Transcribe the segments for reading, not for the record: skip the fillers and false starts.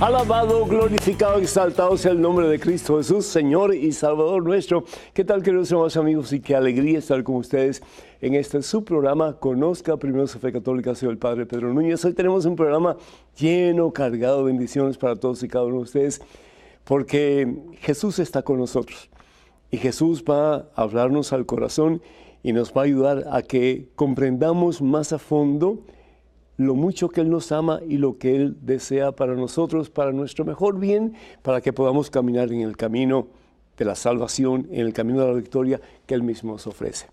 Alabado, glorificado, exaltado sea el nombre de Cristo Jesús, Señor y Salvador nuestro. ¿Qué tal, queridos hermanos amigos? Y qué alegría estar con ustedes en este su programa, Conozca Primero su Fe Católica. Soy el Padre Pedro Núñez. Hoy tenemos un programa lleno, cargado de bendiciones para todos y cada uno de ustedes, porque Jesús está con nosotros. Y Jesús va a hablarnos al corazón y nos va a ayudar a que comprendamos más a fondo lo mucho que Él nos ama y lo que Él desea para nosotros, para nuestro mejor bien, para que podamos caminar en el camino de la salvación, en el camino de la victoria que Él mismo nos ofrece.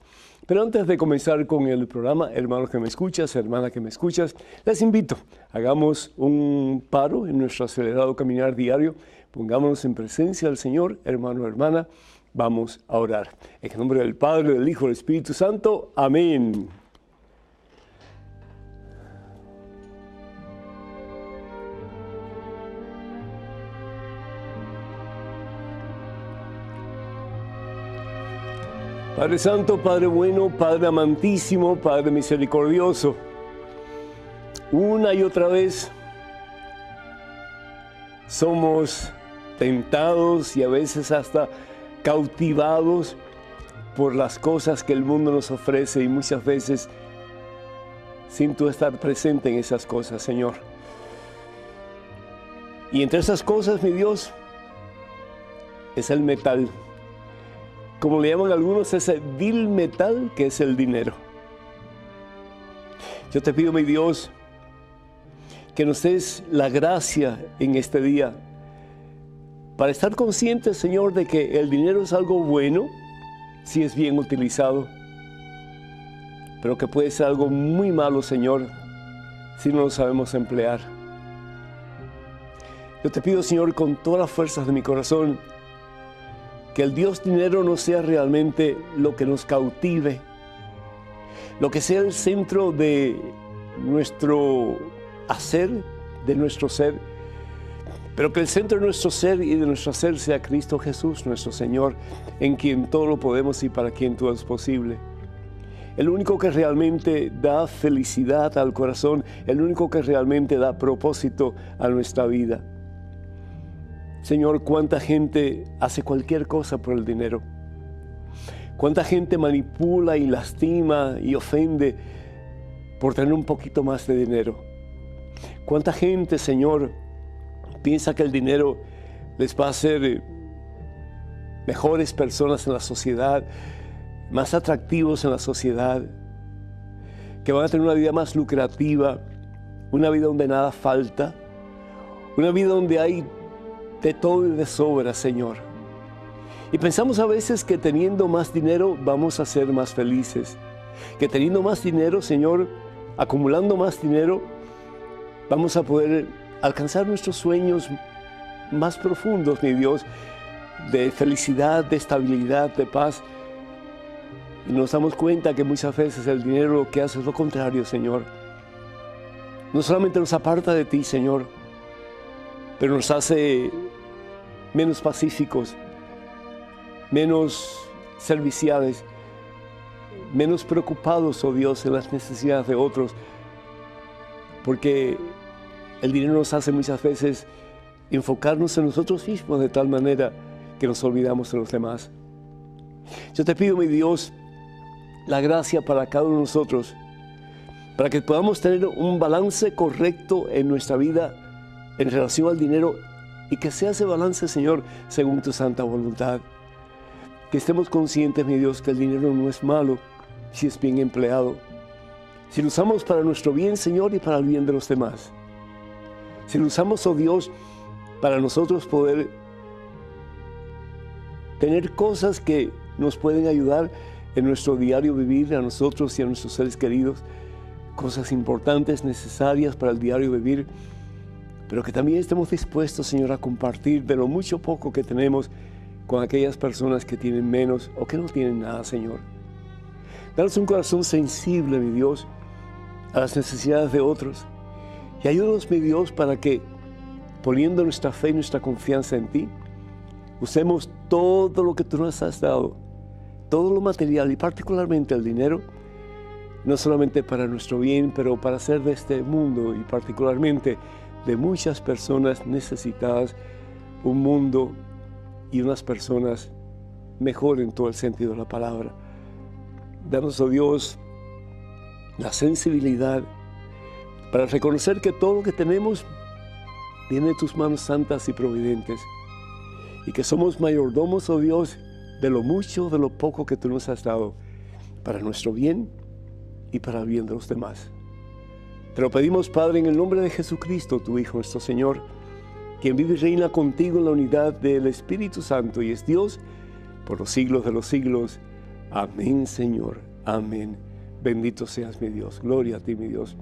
Pero antes de comenzar con el programa, hermano que me escuchas, hermana que me escuchas, les invito, hagamos un paro en nuestro acelerado caminar diario, pongámonos en presencia del Señor, hermano, hermana, vamos a orar. En el nombre del Padre, del Hijo y del Espíritu Santo. Amén. Padre Santo, Padre bueno, Padre amantísimo, Padre misericordioso, una y otra vez somos tentados y a veces hasta cautivados por las cosas que el mundo nos ofrece y muchas veces sin tú estar presente en esas cosas, Señor. Y entre esas cosas, mi Dios, es el metal. Como le llaman algunos, ese vil metal que es el dinero. Yo te pido, mi Dios, que nos des la gracia en este día para estar conscientes, Señor, de que el dinero es algo bueno si es bien utilizado, pero que puede ser algo muy malo, Señor, si no lo sabemos emplear. Yo te pido, Señor, con todas las fuerzas de mi corazón, que el Dios dinero no sea realmente lo que nos cautive, lo que sea el centro de nuestro hacer, de nuestro ser, pero que el centro de nuestro ser y de nuestro hacer sea Cristo Jesús, nuestro Señor, en quien todo lo podemos y para quien todo es posible. El único que realmente da felicidad al corazón, el único que realmente da propósito a nuestra vida. Señor, cuánta gente hace cualquier cosa por el dinero. Cuánta gente manipula y lastima y ofende por tener un poquito más de dinero. Cuánta gente, Señor, piensa que el dinero les va a hacer mejores personas en la sociedad, más atractivos en la sociedad, que van a tener una vida más lucrativa, una vida donde nada falta, una vida donde hay de todo y de sobra, Señor. Y pensamos a veces que teniendo más dinero vamos a ser más felices, que teniendo más dinero, Señor, acumulando más dinero, vamos a poder alcanzar nuestros sueños más profundos, mi Dios, de felicidad, de estabilidad, de paz. Y nos damos cuenta que muchas veces el dinero lo que hace es lo contrario, Señor. No solamente nos aparta de ti, Señor, pero nos hace menos pacíficos, menos serviciales, menos preocupados, oh Dios, en las necesidades de otros, porque el dinero nos hace muchas veces enfocarnos en nosotros mismos de tal manera que nos olvidamos de los demás. Yo te pido, mi Dios, la gracia para cada uno de nosotros, para que podamos tener un balance correcto en nuestra vida en relación al dinero y que sea ese balance, Señor, según tu santa voluntad. Que estemos conscientes, mi Dios, que el dinero no es malo si es bien empleado. Si lo usamos para nuestro bien, Señor, y para el bien de los demás. Si lo usamos, oh Dios, para nosotros poder tener cosas que nos pueden ayudar en nuestro diario vivir, a nosotros y a nuestros seres queridos, cosas importantes, necesarias para el diario vivir, pero que también estemos dispuestos, Señor, a compartir de lo mucho o poco que tenemos con aquellas personas que tienen menos o que no tienen nada, Señor. Danos un corazón sensible, mi Dios, a las necesidades de otros. Y ayúdanos, mi Dios, para que, poniendo nuestra fe y nuestra confianza en ti, usemos todo lo que tú nos has dado, todo lo material y particularmente el dinero, no solamente para nuestro bien, pero para hacer de este mundo y particularmente de muchas personas necesitadas un mundo y unas personas mejor en todo el sentido de la palabra. Danos, oh Dios, la sensibilidad para reconocer que todo lo que tenemos viene de tus manos santas y providentes y que somos mayordomos, oh Dios, de lo mucho, de lo poco que tú nos has dado para nuestro bien y para el bien de los demás. Te lo pedimos, Padre, en el nombre de Jesucristo, tu Hijo, nuestro Señor, quien vive y reina contigo en la unidad del Espíritu Santo y es Dios por los siglos de los siglos. Amén, Señor. Amén. Bendito seas, mi Dios. Gloria a ti, mi Dios.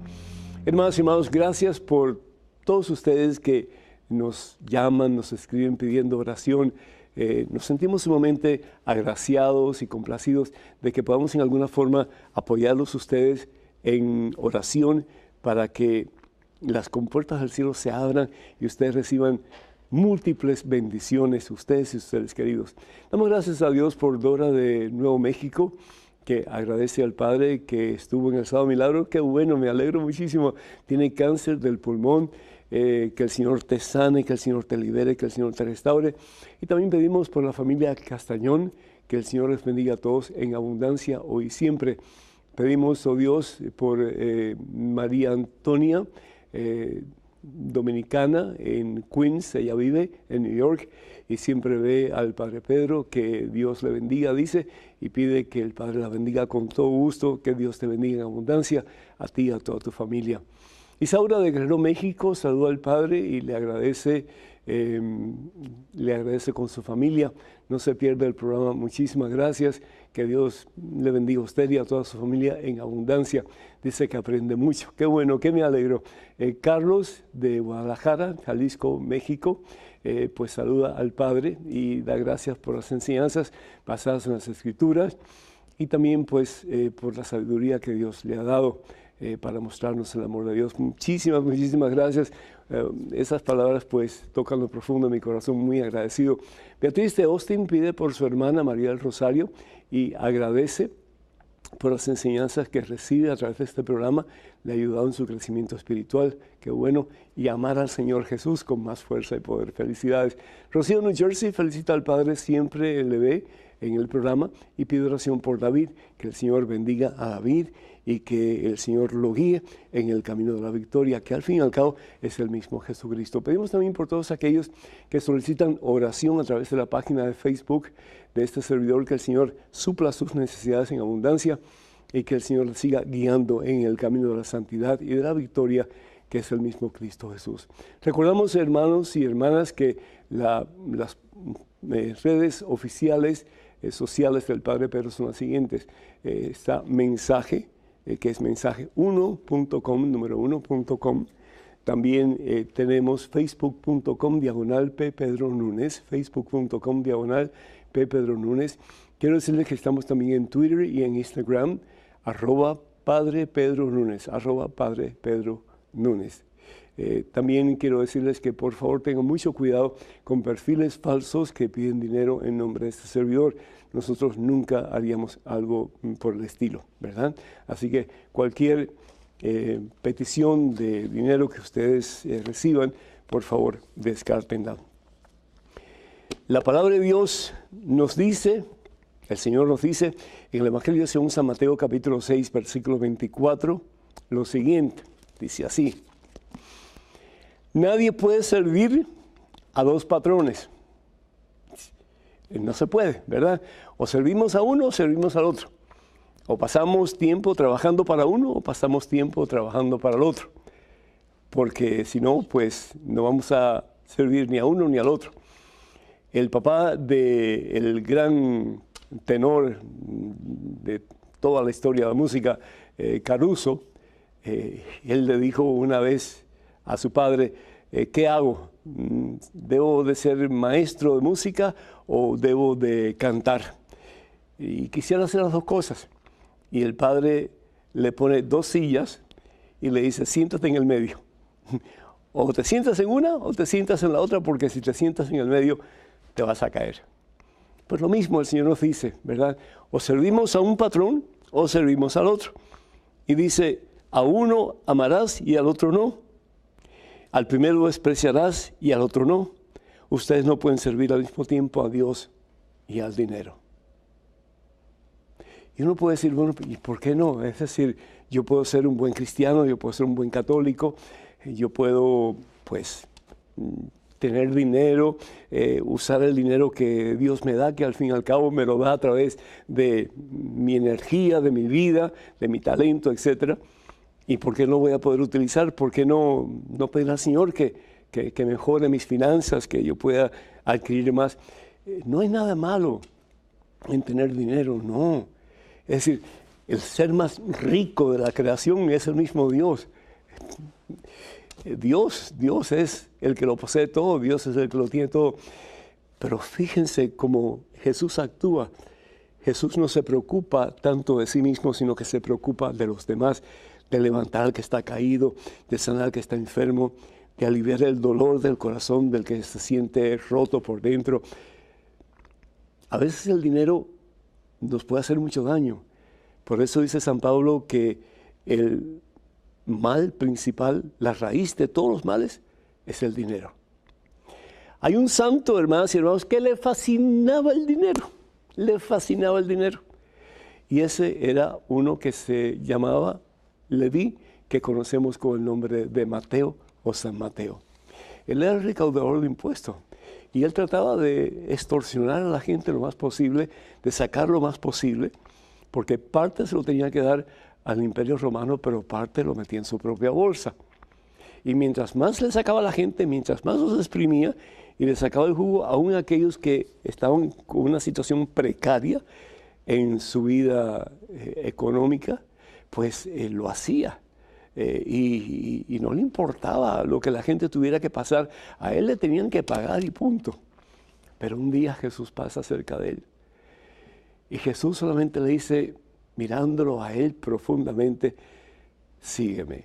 Hermanos y hermanos, gracias por todos ustedes que nos llaman, nos escriben pidiendo oración. Nos sentimos sumamente agraciados y complacidos de que podamos en alguna forma apoyarlos ustedes en oración para que las compuertas del cielo se abran y ustedes reciban múltiples bendiciones, ustedes y ustedes queridos. Damos gracias a Dios por Dora de Nuevo México, que agradece al Padre que estuvo en el Sábado Milagro. Qué bueno, me alegro muchísimo. Tiene cáncer del pulmón. Que el Señor te sane, que el Señor te libere, que el Señor te restaure. Y también pedimos por la familia Castañón, que el Señor les bendiga a todos en abundancia hoy y siempre. Pedimos, oh Dios, por María Antonia, dominicana, en Queens. Ella vive en New York y siempre ve al Padre Pedro, que Dios le bendiga, dice, y pide que el Padre la bendiga con todo gusto, que Dios te bendiga en abundancia, a ti y a toda tu familia. Isaura de Guerrero, México, saluda al Padre y le agradece con su familia. No se pierde el programa. Muchísimas gracias. Que Dios le bendiga a usted y a toda su familia en abundancia. Dice que aprende mucho. Qué bueno, que me alegro. Carlos de Guadalajara, Jalisco, México, pues saluda al Padre y da gracias por las enseñanzas basadas en las Escrituras y también pues por la sabiduría que Dios le ha dado. Para mostrarnos el amor de Dios. Muchísimas, muchísimas gracias. Esas palabras pues tocan lo profundo de mi corazón, muy agradecido. Beatriz de Austin pide por su hermana María del Rosario y agradece por las enseñanzas que recibe a través de este programa. Le ha ayudado en su crecimiento espiritual. Qué bueno. Y amar al Señor Jesús con más fuerza y poder. Felicidades. Rocío, New Jersey, felicita al Padre, siempre le ve en el programa y pide oración por David, que el Señor bendiga a David y que el Señor lo guíe en el camino de la victoria, que al fin y al cabo es el mismo Jesucristo. Pedimos también por todos aquellos que solicitan oración a través de la página de Facebook de este servidor, que el Señor supla sus necesidades en abundancia y que el Señor les siga guiando en el camino de la santidad y de la victoria, que es el mismo Cristo Jesús. Recordamos, hermanos y hermanas, que las redes oficiales sociales del Padre Pedro son las siguientes. Está Mensaje, que es mensaje1.com, número 1.com. También tenemos facebook.com/P. Pedro Núñez, facebook.com/P. Pedro Núñez. Quiero decirles que estamos también en Twitter y en Instagram, @Padre Pedro Núñez, @Padre Pedro Núñez. También quiero decirles que por favor tengan mucho cuidado con perfiles falsos que piden dinero en nombre de este servidor. Nosotros nunca haríamos algo por el estilo, ¿verdad? Así que cualquier petición de dinero que ustedes reciban, por favor, descártenla. La palabra de Dios nos dice, el Señor nos dice en el Evangelio según San Mateo capítulo 6, versículo 24, lo siguiente, dice así: nadie puede servir a dos patrones. No se puede, ¿verdad? O servimos a uno o servimos al otro. O pasamos tiempo trabajando para uno o pasamos tiempo trabajando para el otro. Porque si no, pues no vamos a servir ni a uno ni al otro. El papá del gran tenor de toda la historia de la música, Caruso, él le dijo una vez a su padre: ¿qué hago? ¿Debo de ser maestro de música o debo de cantar? Y quisiera hacer las dos cosas. y el padre le pone 2 sillas y le dice, siéntate en el medio. O te sientas en una o te sientas en la otra, porque si te sientas en el medio te vas a caer. Pues lo mismo el Señor nos dice, ¿verdad? O servimos a un patrón o servimos al otro. Y dice, a uno amarás y al otro no. Al primero despreciarás y al otro no. Ustedes no pueden servir al mismo tiempo a Dios y al dinero. Y uno puede decir, bueno, ¿y por qué no? Es decir, yo puedo ser un buen cristiano, yo puedo ser un buen católico, yo puedo, pues, tener dinero, usar el dinero que Dios me da, que al fin y al cabo me lo da a través de mi energía, de mi vida, de mi talento, etc. ¿Y por qué no voy a poder utilizar? ¿Por qué no pedir al Señor que mejore mis finanzas, que yo pueda adquirir más? No hay nada malo en tener dinero, no. Es decir, el ser más rico de la creación es el mismo Dios. Dios es el que lo posee todo, Dios es el que lo tiene todo. Pero fíjense cómo Jesús actúa. Jesús no se preocupa tanto de sí mismo, sino que se preocupa de los demás, de levantar al que está caído, de sanar al que está enfermo, de aliviar el dolor del corazón del que se siente roto por dentro. A veces el dinero nos puede hacer mucho daño. Por eso dice San Pablo que el mal principal, la raíz de todos los males, es el dinero. Hay un santo, hermanas y hermanos, que le fascinaba el dinero. Le fascinaba el dinero. Y ese era uno que se llamaba Leví, que conocemos con el nombre de Mateo o San Mateo. Él era el recaudador de impuestos. Y él trataba de extorsionar a la gente lo más posible, de sacar lo más posible, porque parte se lo tenía que dar al Imperio Romano, pero parte lo metía en su propia bolsa. Y mientras más le sacaba a la gente, mientras más los exprimía y le sacaba el jugo, aún aquellos que estaban con una situación precaria en su vida económica, pues lo hacía. Y no le importaba lo que la gente tuviera que pasar. A él le tenían que pagar y punto. Pero un día Jesús pasa cerca de él. Y Jesús solamente le dice, mirándolo a él profundamente, sígueme.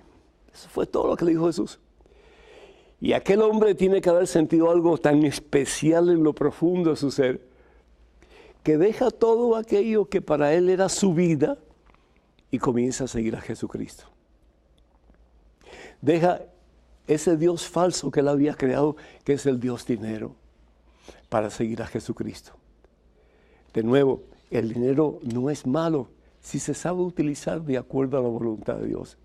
Eso fue todo lo que le dijo Jesús. Y aquel hombre tiene que haber sentido algo tan especial en lo profundo de su ser, que deja todo aquello que para él era su vida y comienza a seguir a Jesucristo. Deja ese Dios falso que él había creado, que es el Dios dinero, para seguir a Jesucristo. De nuevo, el dinero no es malo si se sabe utilizar de acuerdo a la voluntad de Dios.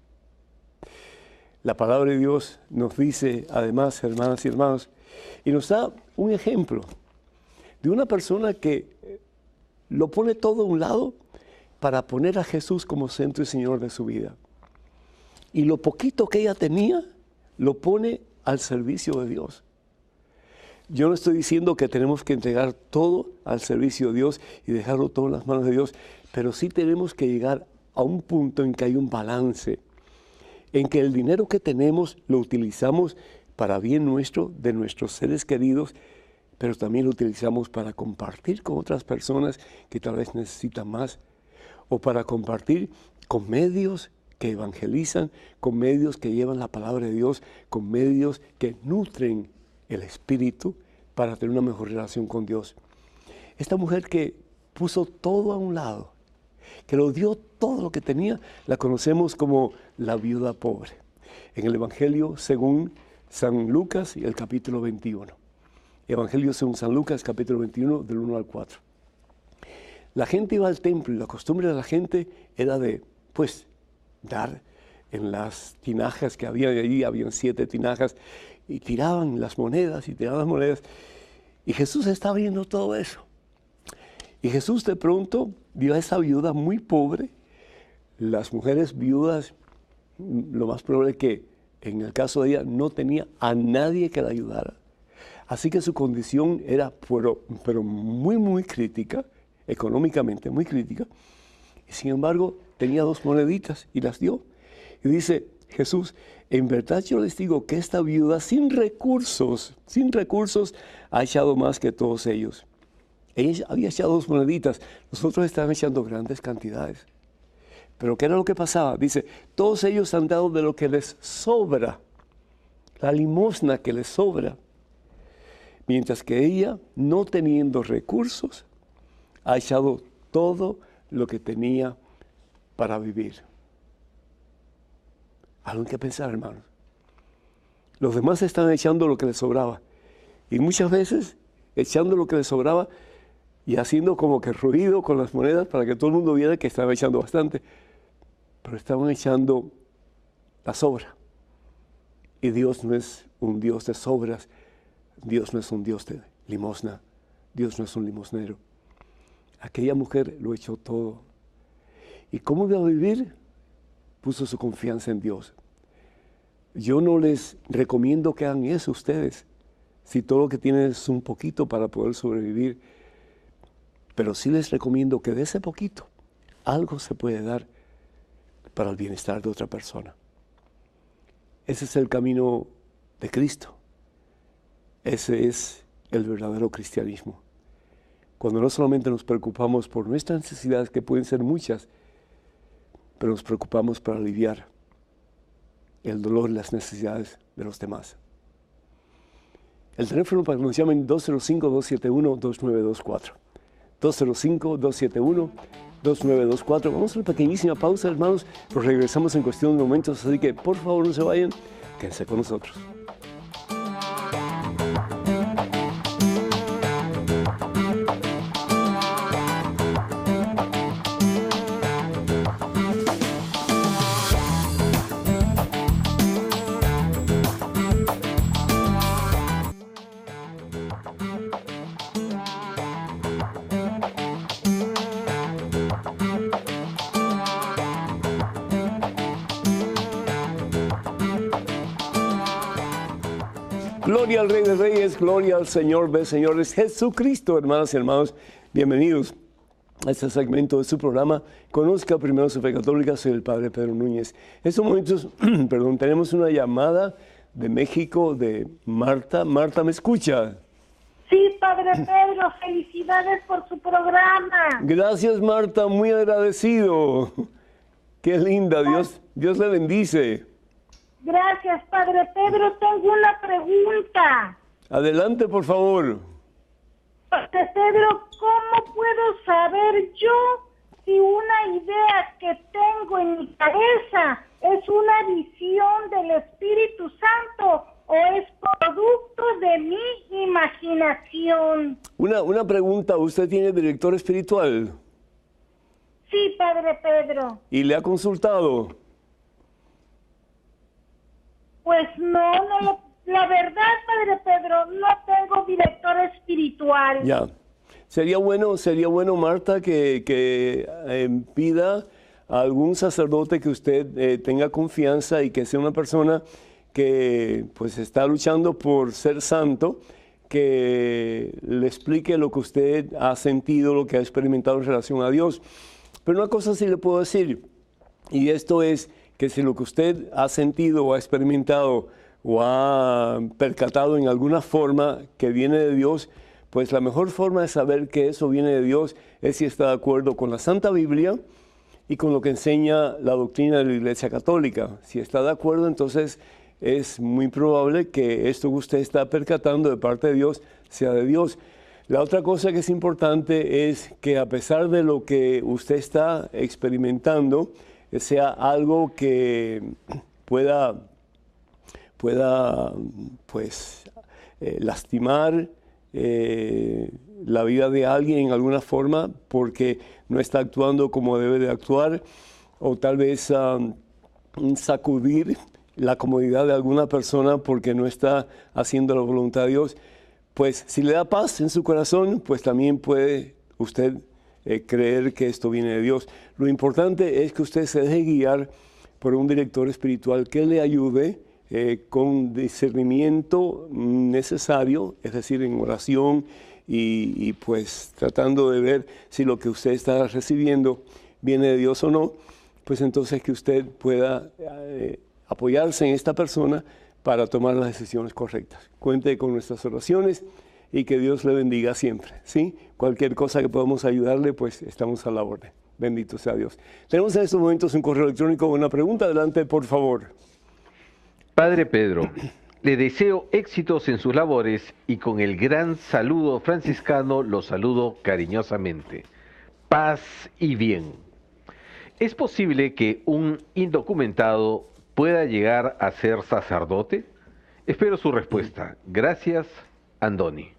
La palabra de Dios nos dice, además, hermanas y hermanos, y nos da un ejemplo de una persona que lo pone todo a un lado para poner a Jesús como centro y Señor de su vida. Y lo poquito que ella tenía, lo pone al servicio de Dios. Yo no estoy diciendo que tenemos que entregar todo al servicio de Dios y dejarlo todo en las manos de Dios, pero sí tenemos que llegar a un punto en que hay un balance, en que el dinero que tenemos lo utilizamos para bien nuestro, de nuestros seres queridos, pero también lo utilizamos para compartir con otras personas que tal vez necesitan más, o para compartir con medios que evangelizan, con medios que llevan la palabra de Dios, con medios que nutren el espíritu para tener una mejor relación con Dios. Esta mujer que puso todo a un lado, que lo dio todo lo que tenía, la conocemos como la viuda pobre. En el Evangelio según San Lucas, el capítulo 21. Evangelio según San Lucas, capítulo 21, del 1 al 4. La gente iba al templo y la costumbre de la gente era de, pues, dar en las tinajas que había allí, habían 7 tinajas, y tiraban las monedas y tiraban las monedas. Y Jesús estaba viendo todo eso. Y Jesús de pronto vio a esa viuda muy pobre. Las mujeres viudas, lo más probable es que en el caso de ella no tenía a nadie que la ayudara. Así que su condición era pero muy, muy crítica, económicamente muy crítica. Y sin embargo, tenía 2 moneditas y las dio. Y dice Jesús, en verdad yo les digo que esta viuda sin recursos, ha echado más que todos ellos. Ella había echado 2 moneditas, nosotros estamos echando grandes cantidades. Pero ¿qué era lo que pasaba? Dice, todos ellos han dado de lo que les sobra, la limosna que les sobra, mientras que ella, no teniendo recursos, ha echado todo lo que tenía para vivir. Algo que pensar, hermanos. Los demás están echando lo que les sobraba. Y muchas veces, echando lo que les sobraba y haciendo como que ruido con las monedas para que todo el mundo viera que estaban echando bastante. Pero estaban echando la sobra. Y Dios no es un Dios de sobras. Dios no es un Dios de limosna. Dios no es un limosnero. Aquella mujer lo echó todo. ¿Y cómo iba a vivir? Puso su confianza en Dios. Yo no les recomiendo que hagan eso ustedes, si todo lo que tienen es un poquito para poder sobrevivir. Pero sí les recomiendo que de ese poquito, algo se puede dar para el bienestar de otra persona. Ese es el camino de Cristo. Ese es el verdadero cristianismo. Cuando no solamente nos preocupamos por nuestras necesidades, que pueden ser muchas, pero nos preocupamos para aliviar el dolor y las necesidades de los demás. El teléfono para que nos llamen 205-271-2924. 205-271-2924. Vamos a una pequeñísima pausa, hermanos, pero regresamos en cuestión de momentos, así que por favor no se vayan, quédense con nosotros. Gloria al Rey de Reyes, gloria al Señor de Señores, Jesucristo, hermanas y hermanos. Bienvenidos a este segmento de su programa. Conozca primero su fe católica. Soy el Padre Pedro Núñez. En estos momentos, tenemos una llamada de México de Marta. Marta, ¿me escucha? Sí, Padre Pedro, felicidades por su programa. Gracias, Marta, muy agradecido. Qué linda, Dios le bendice. Gracias, Padre Pedro. Tengo una pregunta. Adelante, por favor. Padre Pedro, ¿cómo puedo saber yo si una idea que tengo en mi cabeza es una visión del Espíritu Santo o es producto de mi imaginación? Una pregunta, ¿usted tiene director espiritual? Sí, Padre Pedro. ¿Y le ha consultado? Pues no, la verdad, Padre Pedro, no tengo director espiritual. Ya. Sería bueno, Marta, que pida a algún sacerdote que usted tenga confianza y que sea una persona que pues está luchando por ser santo, que le explique lo que usted ha sentido, lo que ha experimentado en relación a Dios. Pero una cosa sí le puedo decir, y esto es que si lo que usted ha sentido o ha experimentado o ha percatado en alguna forma que viene de Dios, pues la mejor forma de saber que eso viene de Dios es si está de acuerdo con la Santa Biblia y con lo que enseña la doctrina de la Iglesia Católica. Si está de acuerdo, entonces es muy probable que esto que usted está percatando de parte de Dios sea de Dios. La otra cosa que es importante es que a pesar de lo que usted está experimentando, sea algo que pueda pues, lastimar la vida de alguien en alguna forma porque no está actuando como debe de actuar, o tal vez sacudir la comodidad de alguna persona porque no está haciendo la voluntad de Dios. Pues si le da paz en su corazón, pues también puede usted creer que esto viene de Dios. Lo importante es que usted se deje guiar por un director espiritual que le ayude con discernimiento necesario, es decir, en oración y pues tratando de ver si lo que usted está recibiendo viene de Dios o no, pues entonces que usted pueda apoyarse en esta persona para tomar las decisiones correctas. Cuente con nuestras oraciones y que Dios le bendiga siempre, ¿sí? Cualquier cosa que podamos ayudarle, pues estamos a la orden. Bendito sea Dios. Tenemos en estos momentos un correo electrónico, una pregunta. Adelante, por favor. Padre Pedro, le deseo éxitos en sus labores y con el gran saludo franciscano lo saludo cariñosamente. Paz y bien. ¿Es posible que un indocumentado pueda llegar a ser sacerdote? Espero su respuesta. Gracias, Andoni.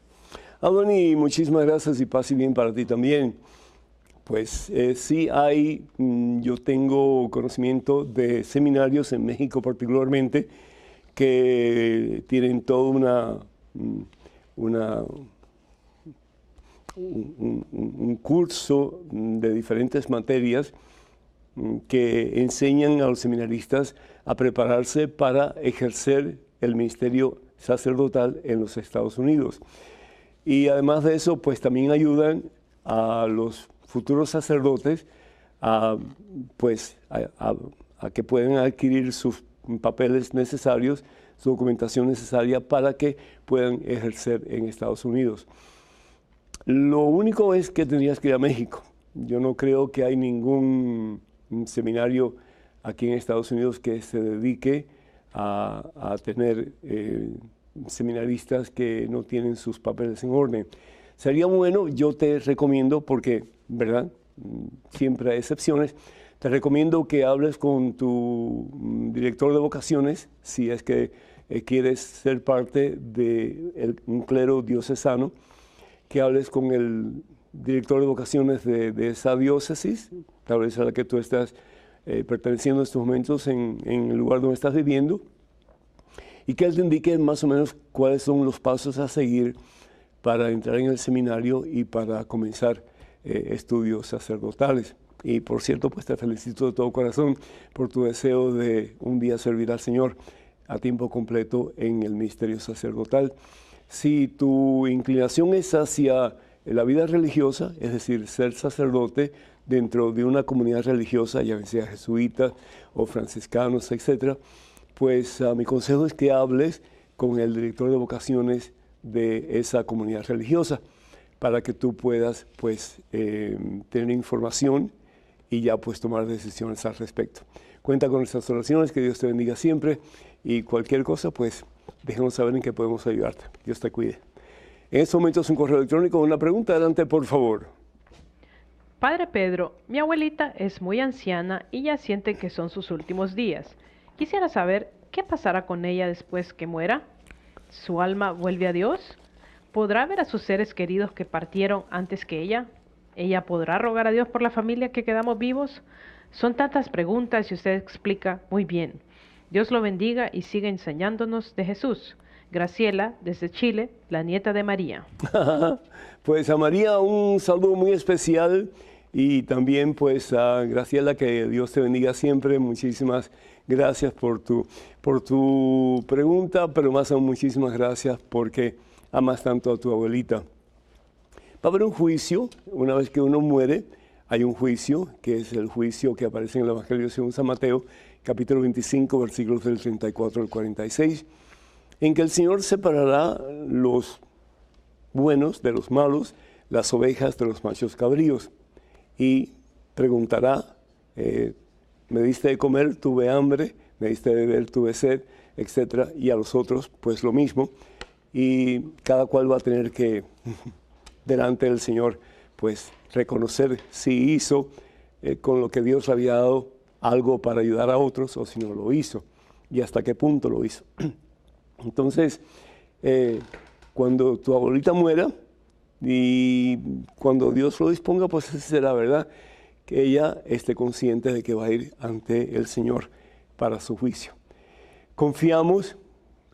Andoni, muchísimas gracias y paz y bien para ti también. Pues sí hay, yo tengo conocimiento de seminarios en México particularmente que tienen todo un curso de diferentes materias que enseñan a los seminaristas a prepararse para ejercer el ministerio sacerdotal en los Estados Unidos. Y además de eso, pues también ayudan a los futuros sacerdotes a que puedan adquirir sus papeles necesarios, su documentación necesaria para que puedan ejercer en Estados Unidos. Lo único es que tendrías que ir a México. Yo no creo que hay ningún seminario aquí en Estados Unidos que se dedique a tener seminaristas que no tienen sus papeles en orden. Sería bueno, yo te recomiendo, porque, ¿verdad? Siempre hay excepciones, te recomiendo que hables con tu director de vocaciones, si es que quieres ser parte de un clero diocesano, que hables con el director de vocaciones de esa diócesis, tal vez a la que tú estás perteneciendo en estos momentos en el lugar donde estás viviendo, y que él te indique más o menos cuáles son los pasos a seguir para entrar en el seminario y para comenzar estudios sacerdotales. Y por cierto, pues te felicito de todo corazón por tu deseo de un día servir al Señor a tiempo completo en el ministerio sacerdotal. Si tu inclinación es hacia la vida religiosa, es decir, ser sacerdote dentro de una comunidad religiosa, ya sea jesuitas o franciscanos, etc., pues mi consejo es que hables con el director de vocaciones de esa comunidad religiosa para que tú puedas pues tener información y ya pues tomar decisiones al respecto. Cuenta con nuestras oraciones, que Dios te bendiga siempre y cualquier cosa pues déjanos saber en qué podemos ayudarte. Dios te cuide. En estos momentos un correo electrónico, una pregunta, adelante por favor. Padre Pedro, mi abuelita es muy anciana y ya siente que son sus últimos días. Quisiera saber qué pasará con ella después que muera. ¿Su alma vuelve a Dios? ¿Podrá ver a sus seres queridos que partieron antes que ella? ¿Ella podrá rogar a Dios por la familia que quedamos vivos? Son tantas preguntas y usted explica muy bien. Dios lo bendiga y siga enseñándonos de Jesús. Graciela, desde Chile, la nieta de María. Pues a María un saludo muy especial y también pues a Graciela, que Dios te bendiga siempre. Muchísimas gracias por tu pregunta, pero más aún muchísimas gracias porque amas tanto a tu abuelita. Va a haber un juicio, una vez que uno muere, hay un juicio, que es el juicio que aparece en el Evangelio según San Mateo, capítulo 25, versículos del 34 al 46, en que el Señor separará los buenos de los malos, las ovejas de los machos cabríos, y preguntará, me diste de comer, tuve hambre, me diste de beber, tuve sed, etc. Y a los otros, pues lo mismo, y cada cual va a tener que, delante del Señor, pues reconocer si hizo con lo que Dios le había dado algo para ayudar a otros o si no lo hizo y hasta qué punto lo hizo. Entonces, cuando tu abuelita muera y cuando Dios lo disponga, pues esa será verdad, que ella esté consciente de que va a ir ante el Señor para su juicio. Confiamos,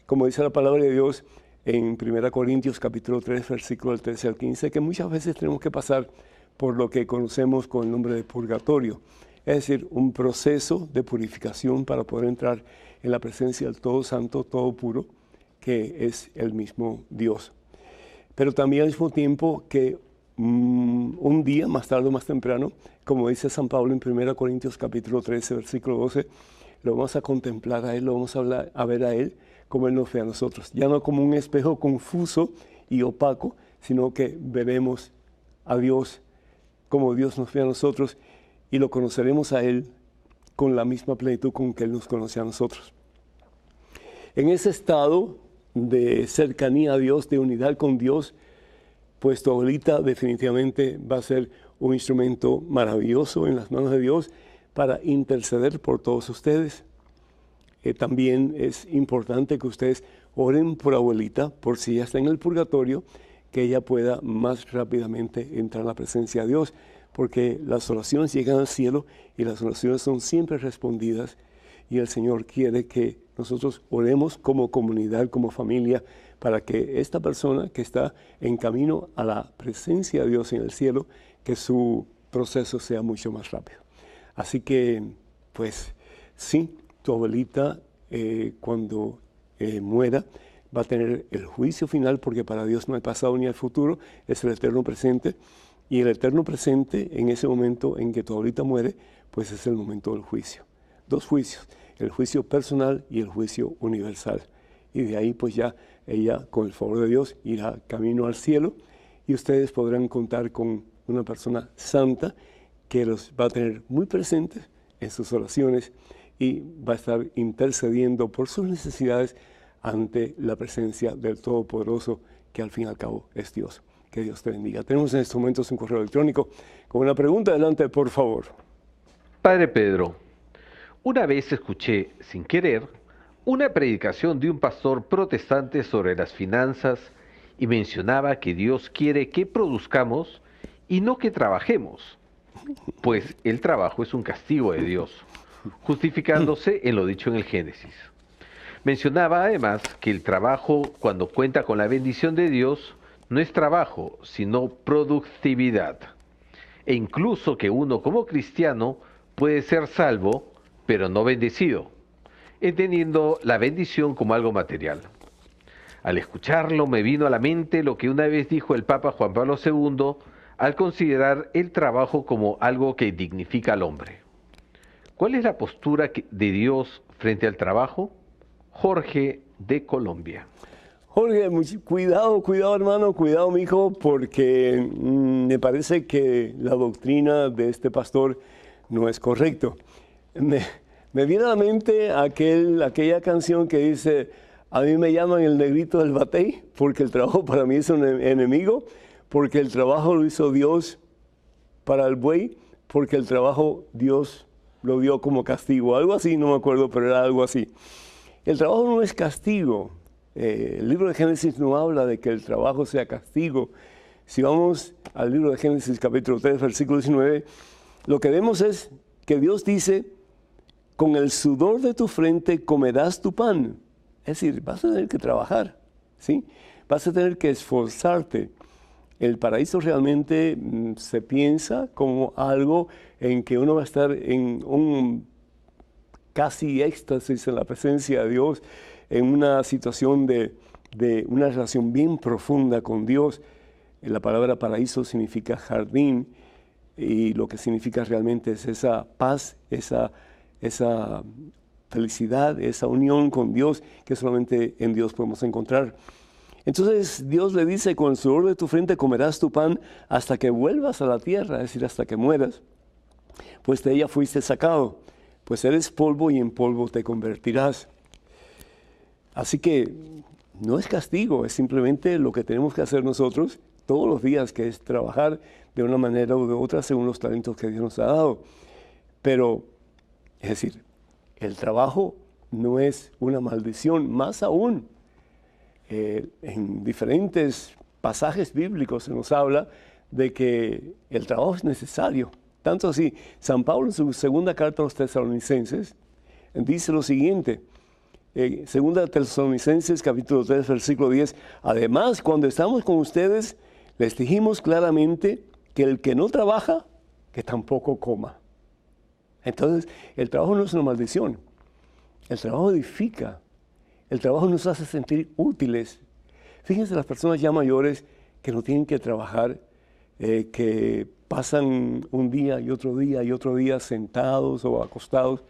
como dice la palabra de Dios, en 1 Corintios capítulo 3, versículo del 13 al 15, que muchas veces tenemos que pasar por lo que conocemos con el nombre de purgatorio, es decir, un proceso de purificación para poder entrar en la presencia del Todo Santo, Todo Puro, que es el mismo Dios. Pero también al mismo tiempo que un día, más tarde o más temprano, como dice San Pablo en 1 Corintios capítulo 13, versículo 12, lo vamos a contemplar a Él, lo vamos a ver a Él como Él nos ve a nosotros. Ya no como un espejo confuso y opaco, sino que veremos a Dios como Dios nos ve a nosotros y lo conoceremos a Él con la misma plenitud con que Él nos conoce a nosotros. En ese estado de cercanía a Dios, de unidad con Dios, pues tu abuelita definitivamente va a ser un instrumento maravilloso en las manos de Dios para interceder por todos ustedes. También es importante que ustedes oren por abuelita, por si ella está en el purgatorio, que ella pueda más rápidamente entrar a la presencia de Dios, porque las oraciones llegan al cielo y las oraciones son siempre respondidas, y el Señor quiere que nosotros oremos como comunidad, como familia, para que esta persona que está en camino a la presencia de Dios en el cielo, que su proceso sea mucho más rápido. Así que, pues, sí, tu abuelita cuando muera va a tener el juicio final, porque para Dios no hay pasado ni hay futuro, es el eterno presente. Y el eterno presente, en ese momento en que tu abuelita muere, pues es el momento del juicio. 2 juicios, el juicio personal y el juicio universal. Y de ahí pues ya ella, con el favor de Dios, irá camino al cielo y ustedes podrán contar con una persona santa que los va a tener muy presentes en sus oraciones y va a estar intercediendo por sus necesidades ante la presencia del Todopoderoso, que al fin y al cabo es Dios. Que Dios te bendiga. Tenemos en estos momentos un correo electrónico con una pregunta. Adelante, por favor. Padre Pedro, una vez escuché, sin querer, una predicación de un pastor protestante sobre las finanzas y mencionaba que Dios quiere que produzcamos y no que trabajemos, pues el trabajo es un castigo de Dios, justificándose en lo dicho en el Génesis. Mencionaba además que el trabajo, cuando cuenta con la bendición de Dios, no es trabajo, sino productividad. E incluso que uno como cristiano puede ser salvo, pero no bendecido, entendiendo la bendición como algo material. Al escucharlo me vino a la mente lo que una vez dijo el Papa Juan Pablo II al considerar el trabajo como algo que dignifica al hombre. ¿Cuál es la postura de Dios frente al trabajo? Jorge, de Colombia. Jorge, cuidado hermano, cuidado mi hijo, porque me parece que la doctrina de este pastor no es correcto. Me viene a la mente aquella canción que dice: a mí me llaman el negrito del batey, porque el trabajo para mí es un enemigo, porque el trabajo lo hizo Dios para el buey, porque el trabajo Dios lo dio como castigo. Algo así, no me acuerdo, pero era algo así. El trabajo no es castigo. El libro de Génesis no habla de que el trabajo sea castigo. Si vamos al libro de Génesis capítulo 3, versículo 19, lo que vemos es que Dios dice: con el sudor de tu frente comerás tu pan. Es decir, vas a tener que trabajar, ¿sí? Vas a tener que esforzarte. El paraíso realmente se piensa como algo en que uno va a estar en un casi éxtasis en la presencia de Dios, en una situación de una relación bien profunda con Dios. La palabra paraíso significa jardín, y lo que significa realmente es esa paz, esa felicidad, esa unión con Dios que solamente en Dios podemos encontrar. Entonces Dios le dice: con el sudor de tu frente comerás tu pan hasta que vuelvas a la tierra, es decir, hasta que mueras, pues de ella fuiste sacado, pues eres polvo y en polvo te convertirás. Así que no es castigo, es simplemente lo que tenemos que hacer nosotros todos los días, que es trabajar de una manera u de otra según los talentos que Dios nos ha dado. Pero, es decir, el trabajo no es una maldición, más aún. En diferentes pasajes bíblicos se nos habla de que el trabajo es necesario. Tanto así, San Pablo en su segunda carta a los Tesalonicenses dice lo siguiente: segunda Tesalonicenses capítulo 3 versículo 10, además cuando estamos con ustedes les dijimos claramente que el que no trabaja, que tampoco coma. Entonces, el trabajo no es una maldición, el trabajo edifica, el trabajo nos hace sentir útiles. Fíjense las personas ya mayores que no tienen que trabajar, que pasan un día y otro día sentados o acostados.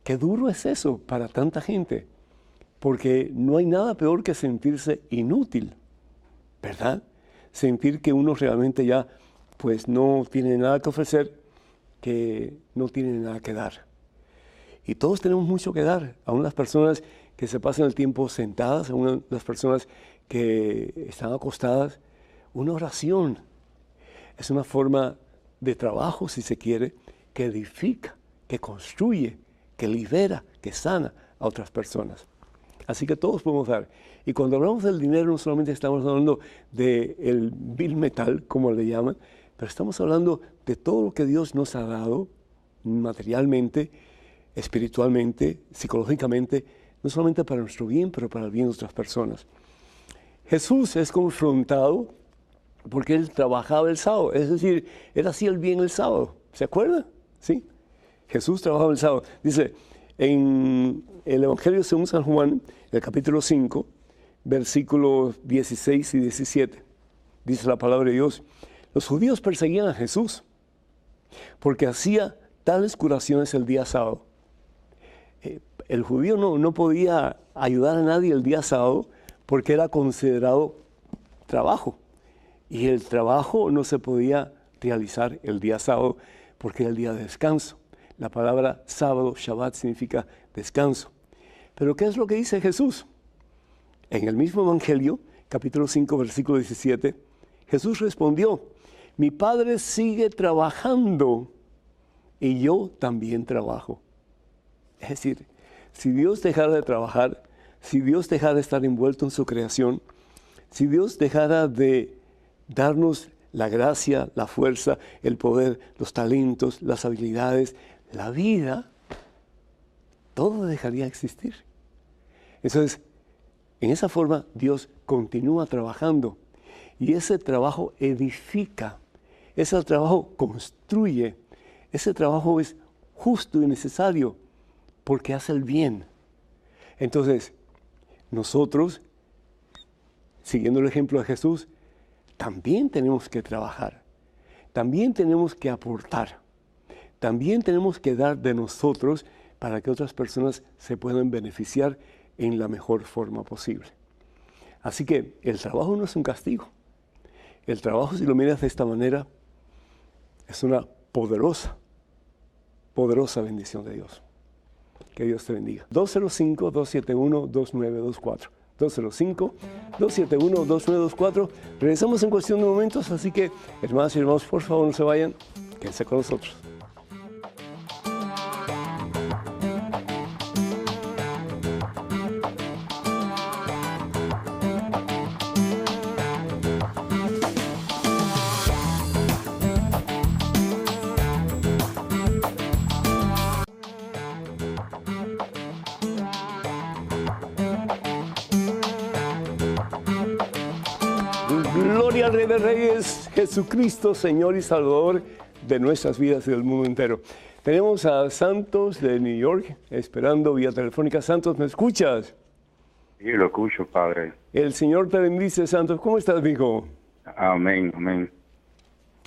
Qué duro es eso para tanta gente, porque no hay nada peor que sentirse inútil, ¿verdad? Sentir que uno realmente ya pues no tiene nada que ofrecer que no tienen nada que dar. Y todos tenemos mucho que dar, aún las personas que se pasan el tiempo sentadas, aún las personas que están acostadas. Una oración es una forma de trabajo, si se quiere, que edifica, que construye, que libera, que sana a otras personas. Así que todos podemos dar. Y cuando hablamos del dinero, no solamente estamos hablando del bill metal, como le llaman, pero estamos hablando de todo lo que Dios nos ha dado materialmente, espiritualmente, psicológicamente, no solamente para nuestro bien, pero para el bien de otras personas. Jesús es confrontado porque él trabajaba el sábado, es decir, él hacía el bien el sábado. ¿Se acuerda? ¿Sí? Jesús trabajaba el sábado. Dice, en el Evangelio según San Juan, el capítulo 5, versículos 16 y 17, dice la palabra de Dios, los judíos perseguían a Jesús porque hacía tales curaciones el día sábado. El judío no podía ayudar a nadie el día sábado porque era considerado trabajo. Y el trabajo no se podía realizar el día sábado porque era el día de descanso. La palabra sábado, Shabbat, significa descanso. Pero ¿qué es lo que dice Jesús? En el mismo Evangelio, capítulo 5, versículo 17, Jesús respondió, mi Padre sigue trabajando y yo también trabajo. Es decir, si Dios dejara de trabajar, si Dios dejara de estar envuelto en su creación, si Dios dejara de darnos la gracia, la fuerza, el poder, los talentos, las habilidades, la vida, todo dejaría de existir. Entonces, en esa forma, Dios continúa trabajando y ese trabajo edifica, ese trabajo construye, ese trabajo es justo y necesario porque hace el bien. Entonces, nosotros, siguiendo el ejemplo de Jesús, también tenemos que trabajar, también tenemos que aportar, también tenemos que dar de nosotros para que otras personas se puedan beneficiar en la mejor forma posible. Así que el trabajo no es un castigo. El trabajo, si lo miras de esta manera, es una poderosa bendición de Dios. Que Dios te bendiga. 205-271-2924. 205-271-2924. Regresamos en cuestión de momentos, así que, hermanas y hermanos, por favor no se vayan, quédense con nosotros. Gloria al Rey de Reyes, Jesucristo, Señor y Salvador de nuestras vidas y del mundo entero. Tenemos a Santos de New York esperando vía telefónica. Santos, ¿me escuchas? Sí, lo escucho, Padre. El Señor te bendice, Santos. ¿Cómo estás, hijo? Amén, amén.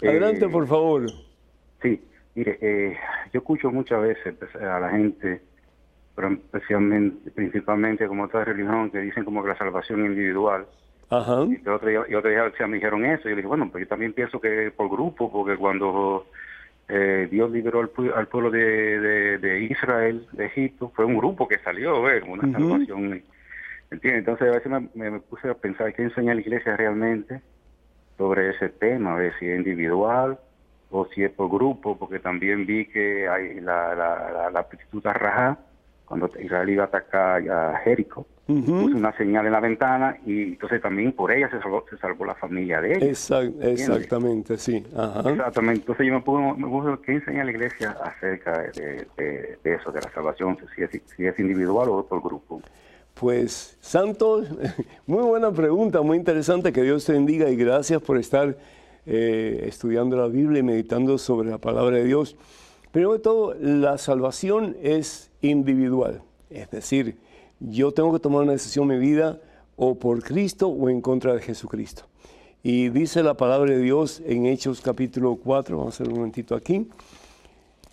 Adelante, por favor. Sí, mire, yo escucho muchas veces a la gente, pero principalmente como otra religión, que dicen como que la salvación individual. Ajá. Y otro día me dijeron eso, y yo dije, bueno, pues yo también pienso que por grupo, porque cuando Dios liberó al pueblo de Israel, de Egipto, fue un grupo que salió, una salvación, ¿entiendes? Entonces a veces me puse a pensar qué enseña la iglesia realmente sobre ese tema, a ver si es individual o si es por grupo, porque también vi que hay la prostituta Rahab, cuando Israel iba a atacar a Jericó, puso una señal en la ventana y entonces también por ella se salvó la familia de ella. Exactamente, sí. Ajá. Exactamente. Entonces yo me puse ¿qué enseña la iglesia acerca de eso, de la salvación, si es individual o por grupo? Pues, Santos, muy buena pregunta, muy interesante, que Dios te bendiga y gracias por estar estudiando la Biblia y meditando sobre la palabra de Dios. Primero de todo, la salvación es individual, es decir, yo tengo que tomar una decisión en mi vida o por Cristo o en contra de Jesucristo. Y dice la palabra de Dios en Hechos capítulo 4, vamos a hacer un momentito aquí,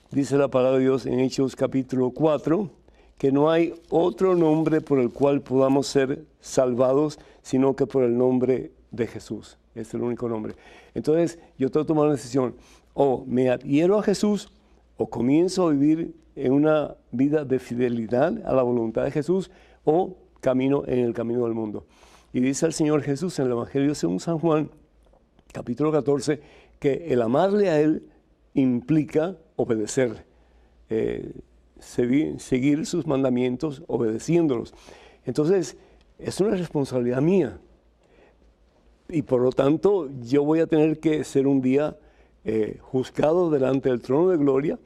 dice la palabra de Dios en Hechos capítulo 4, que no hay otro nombre por el cual podamos ser salvados, sino que por el nombre de Jesús. Es el único nombre. Entonces, yo tengo que tomar una decisión, o me adhiero a Jesús O comienzo a vivir en una vida de fidelidad a la voluntad de Jesús o camino en el camino del mundo. Y dice el Señor Jesús en el Evangelio según San Juan, capítulo 14, que el amarle a Él implica obedecerle, seguir sus mandamientos obedeciéndolos. Entonces, es una responsabilidad mía. Y por lo tanto, yo voy a tener que ser un día juzgado delante del trono de gloria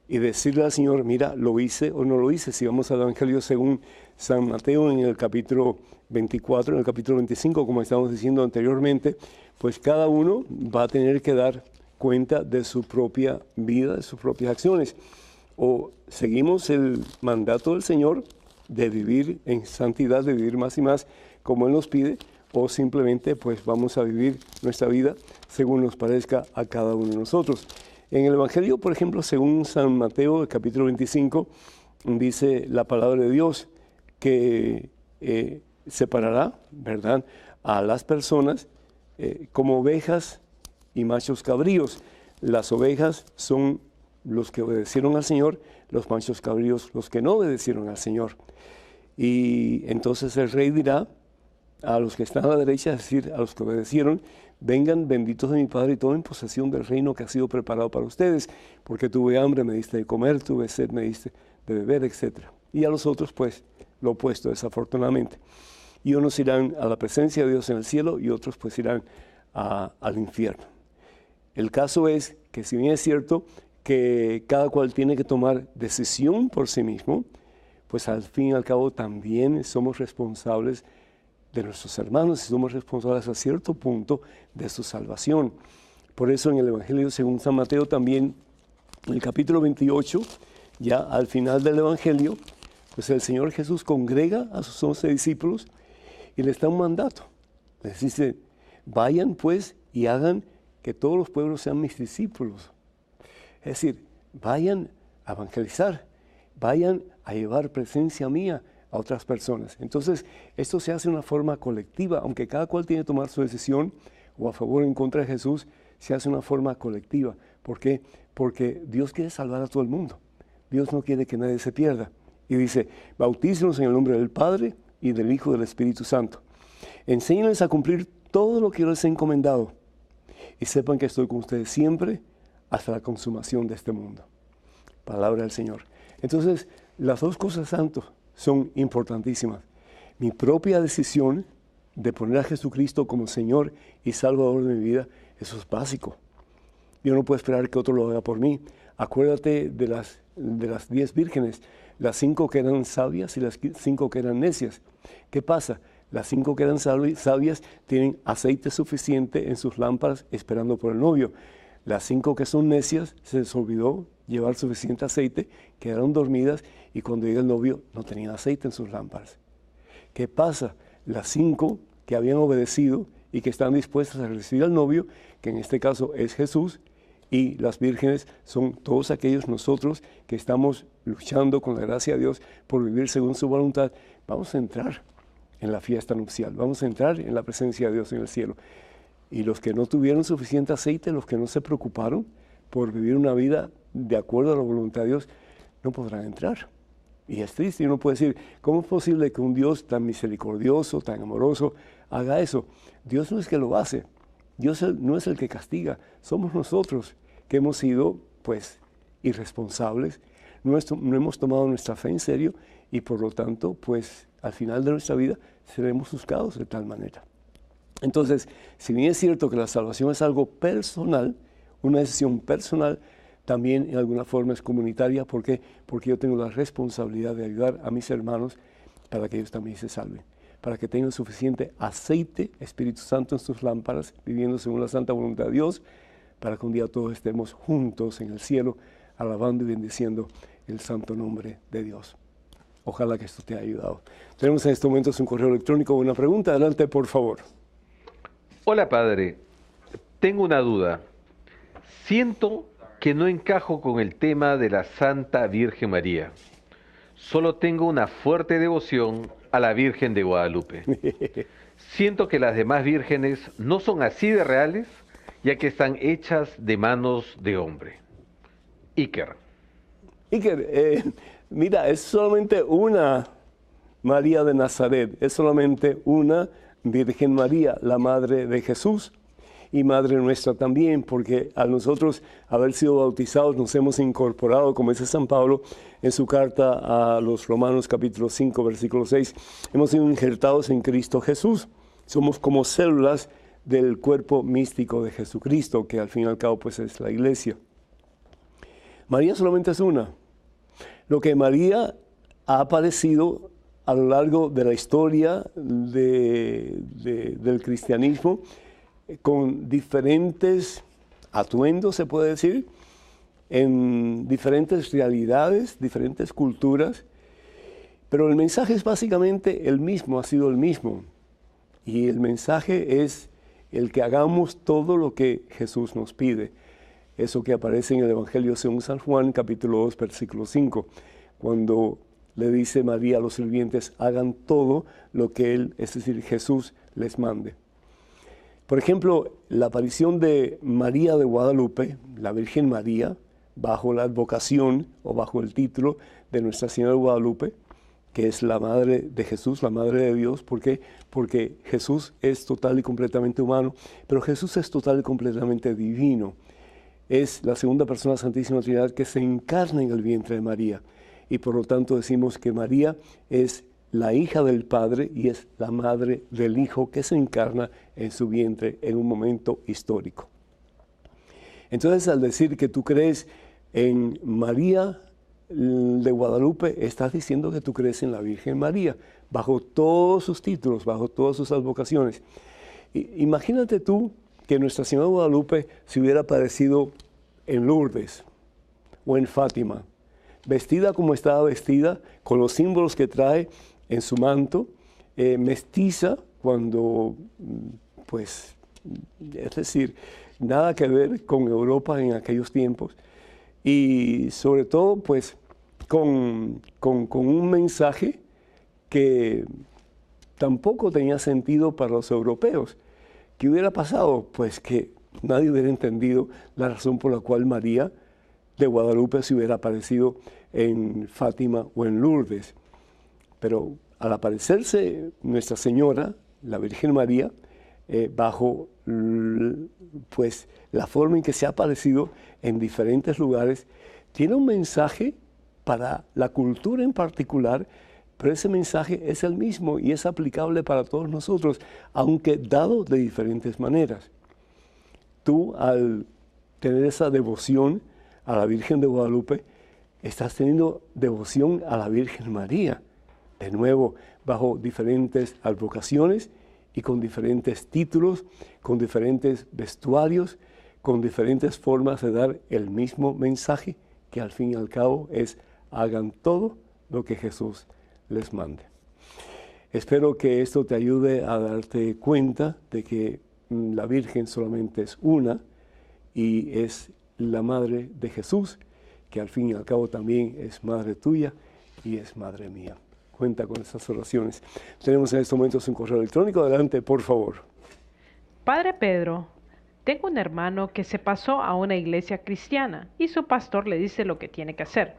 y decirle al Señor, mira, lo hice o no lo hice. Si vamos al Evangelio según San Mateo en el capítulo 24, en el capítulo 25, como estábamos diciendo anteriormente, pues cada uno va a tener que dar cuenta de su propia vida, de sus propias acciones. O seguimos el mandato del Señor de vivir en santidad, de vivir más y más como Él nos pide, o simplemente pues vamos a vivir nuestra vida según nos parezca a cada uno de nosotros. En el Evangelio, por ejemplo, según San Mateo, el capítulo 25, dice la palabra de Dios que separará, ¿verdad?, a las personas como ovejas y machos cabríos. Las ovejas son los que obedecieron al Señor, los machos cabríos los que no obedecieron al Señor. Y entonces el rey dirá a los que están a la derecha, es decir, a los que obedecieron, vengan benditos de mi Padre y tomen posesión del reino que ha sido preparado para ustedes, porque tuve hambre, me diste de comer, tuve sed, me diste de beber, etc. Y a los otros, pues, lo opuesto, desafortunadamente. Y unos irán a la presencia de Dios en el cielo y otros, pues, irán al infierno. El caso es que, si bien es cierto que cada cual tiene que tomar decisión por sí mismo, pues al fin y al cabo también somos responsables de nuestros hermanos y somos responsables a cierto punto de su salvación. Por eso en el Evangelio según San Mateo también, en el capítulo 28, ya al final del Evangelio, pues el Señor Jesús congrega a sus 11 discípulos y les da un mandato. Les dice, vayan pues y hagan que todos los pueblos sean mis discípulos. Es decir, vayan a evangelizar, vayan a llevar presencia mía a otras personas. Entonces, esto se hace de una forma colectiva, aunque cada cual tiene que tomar su decisión, o a favor o en contra de Jesús, se hace de una forma colectiva. ¿Por qué? Porque Dios quiere salvar a todo el mundo. Dios no quiere que nadie se pierda. Y dice, bautícenlos en el nombre del Padre y del Hijo y del Espíritu Santo. Enséñenles a cumplir todo lo que yo les he encomendado. Y sepan que estoy con ustedes siempre hasta la consumación de este mundo. Palabra del Señor. Entonces, las dos cosas santas son importantísimas. Mi propia decisión de poner a Jesucristo como Señor y Salvador de mi vida, eso es básico. Yo no puedo esperar que otro lo haga por mí. Acuérdate de las 10 vírgenes, las 5 que eran sabias y las 5 que eran necias. ¿Qué pasa? Las 5 que eran sabias tienen aceite suficiente en sus lámparas esperando por el novio. Las 5 que son necias se les olvidó llevar suficiente aceite, quedaron dormidas y cuando llega el novio no tenían aceite en sus lámparas. ¿Qué pasa? Las 5 que habían obedecido y que están dispuestas a recibir al novio, que en este caso es Jesús, y las vírgenes son todos aquellos nosotros que estamos luchando con la gracia de Dios por vivir según su voluntad. Vamos a entrar en la fiesta nupcial, vamos a entrar en la presencia de Dios en el cielo. Y los que no tuvieron suficiente aceite, los que no se preocuparon por vivir una vida de acuerdo a la voluntad de Dios, no podrán entrar. Y es triste, y uno puede decir, ¿cómo es posible que un Dios tan misericordioso, tan amoroso, haga eso? Dios no es que lo hace, Dios no es el que castiga, somos nosotros que hemos sido, pues, irresponsables, no hemos tomado nuestra fe en serio y por lo tanto, pues, al final de nuestra vida seremos juzgados de tal manera. Entonces, si bien es cierto que la salvación es algo personal, una decisión personal, también en alguna forma es comunitaria. ¿Por qué? Porque yo tengo la responsabilidad de ayudar a mis hermanos para que ellos también se salven, para que tengan suficiente aceite, Espíritu Santo en sus lámparas, viviendo según la santa voluntad de Dios, para que un día todos estemos juntos en el cielo, alabando y bendiciendo el santo nombre de Dios. Ojalá que esto te haya ayudado. Tenemos en estos momentos un correo electrónico o una pregunta. Adelante, por favor. Hola, padre. Tengo una duda. Siento que no encajo con el tema de la Santa Virgen María. Solo tengo una fuerte devoción a la Virgen de Guadalupe. Siento que las demás vírgenes no son así de reales, ya que están hechas de manos de hombre. Iker. Iker, mira, es solamente una María de Nazaret, es solamente una Virgen María, la Madre de Jesús y Madre nuestra también, porque a nosotros haber sido bautizados nos hemos incorporado, como dice San Pablo en su carta a los Romanos capítulo 5, versículo 6, hemos sido injertados en Cristo Jesús. Somos como células del cuerpo místico de Jesucristo, que al fin y al cabo pues es la iglesia. María solamente es una. Lo que María ha aparecido a lo largo de la historia del cristianismo, con diferentes atuendos, se puede decir, en diferentes realidades, diferentes culturas, pero el mensaje es básicamente el mismo, ha sido el mismo. Y el mensaje es el que hagamos todo lo que Jesús nos pide. Eso que aparece en el Evangelio según San Juan, capítulo 2, versículo 5, cuando le dice María a los sirvientes, hagan todo lo que Él, es decir, Jesús, les mande. Por ejemplo, la aparición de María de Guadalupe, la Virgen María, bajo la advocación o bajo el título de Nuestra Señora de Guadalupe, que es la Madre de Jesús, la Madre de Dios. ¿Por qué? Porque Jesús es total y completamente humano, pero Jesús es total y completamente divino. Es la segunda persona de la Santísima Trinidad que se encarna en el vientre de María. Y por lo tanto decimos que María es la hija del Padre y es la madre del Hijo que se encarna en su vientre en un momento histórico. Entonces, al decir que tú crees en María de Guadalupe, estás diciendo que tú crees en la Virgen María, bajo todos sus títulos, bajo todas sus advocaciones. Imagínate tú que Nuestra Señora de Guadalupe se hubiera aparecido en Lourdes o en Fátima, vestida como estaba vestida, con los símbolos que trae en su manto, mestiza, cuando, pues, es decir, nada que ver con Europa en aquellos tiempos, y sobre todo, pues, con un mensaje que tampoco tenía sentido para los europeos. ¿Qué hubiera pasado? Pues que nadie hubiera entendido la razón por la cual María de Guadalupe se hubiera aparecido en Fátima o en Lourdes. Pero al aparecerse Nuestra Señora, la Virgen María, bajo pues la forma en que se ha aparecido en diferentes lugares, tiene un mensaje para la cultura en particular, pero ese mensaje es el mismo y es aplicable para todos nosotros, aunque dado de diferentes maneras. Tú, al tener esa devoción a la Virgen de Guadalupe, estás teniendo devoción a la Virgen María, de nuevo, bajo diferentes advocaciones y con diferentes títulos, con diferentes vestuarios, con diferentes formas de dar el mismo mensaje, que al fin y al cabo es hagan todo lo que Jesús les mande. Espero que esto te ayude a darte cuenta de que la Virgen solamente es una y es la Madre de Jesús, que al fin y al cabo también es Madre tuya y es Madre mía. Cuenta con estas oraciones. Tenemos en estos momentos un correo electrónico. Adelante, por favor. Padre Pedro, tengo un hermano que se pasó a una iglesia cristiana y su pastor le dice lo que tiene que hacer.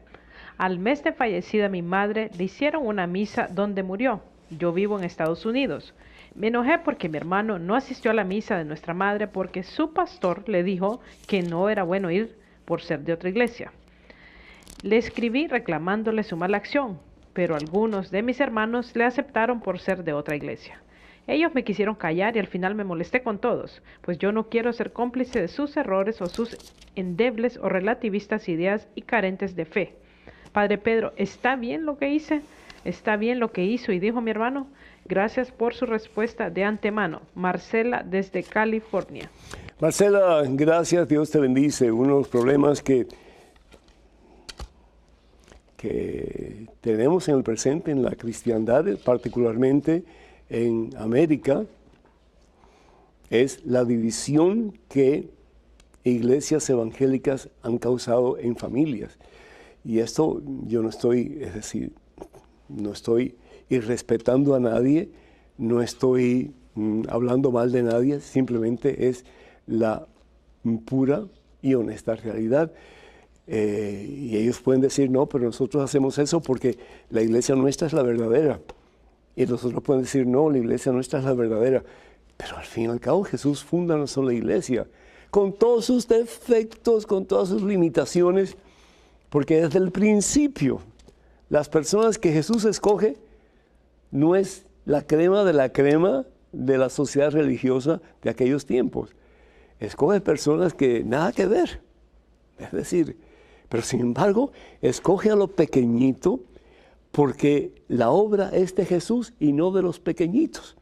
Al mes de fallecida mi madre, le hicieron una misa donde murió. Yo vivo en Estados Unidos. Me enojé porque mi hermano no asistió a la misa de nuestra madre porque su pastor le dijo que no era bueno ir por ser de otra iglesia. Le escribí reclamándole su mala acción, pero algunos de mis hermanos le aceptaron por ser de otra iglesia. Ellos me quisieron callar y al final me molesté con todos, pues yo no quiero ser cómplice de sus errores o sus endebles o relativistas ideas y carentes de fe. Padre Pedro, ¿está bien lo que hice? ¿Está bien lo que hizo y dijo mi hermano? Gracias por su respuesta de antemano. Marcela, desde California. Marcela, gracias, Dios te bendice. Uno de los problemas que tenemos en el presente en la cristiandad, particularmente en América, es la división que iglesias evangélicas han causado en familias. Y esto yo no estoy, es decir, no estoy irrespetando a nadie, no estoy hablando mal de nadie, simplemente es la pura y honesta realidad. Y ellos pueden decir, no, pero nosotros hacemos eso porque la iglesia nuestra es la verdadera. Y nosotros pueden decir, no, la iglesia nuestra es la verdadera. Pero al fin y al cabo Jesús funda una sola iglesia, con todos sus defectos, con todas sus limitaciones, porque desde el principio las personas que Jesús escoge no es la crema de la sociedad religiosa de aquellos tiempos. Escoge personas que nada que ver. Es decir, pero sin embargo, escoge a lo pequeñito porque la obra es de Jesús y no de los pequeñitos.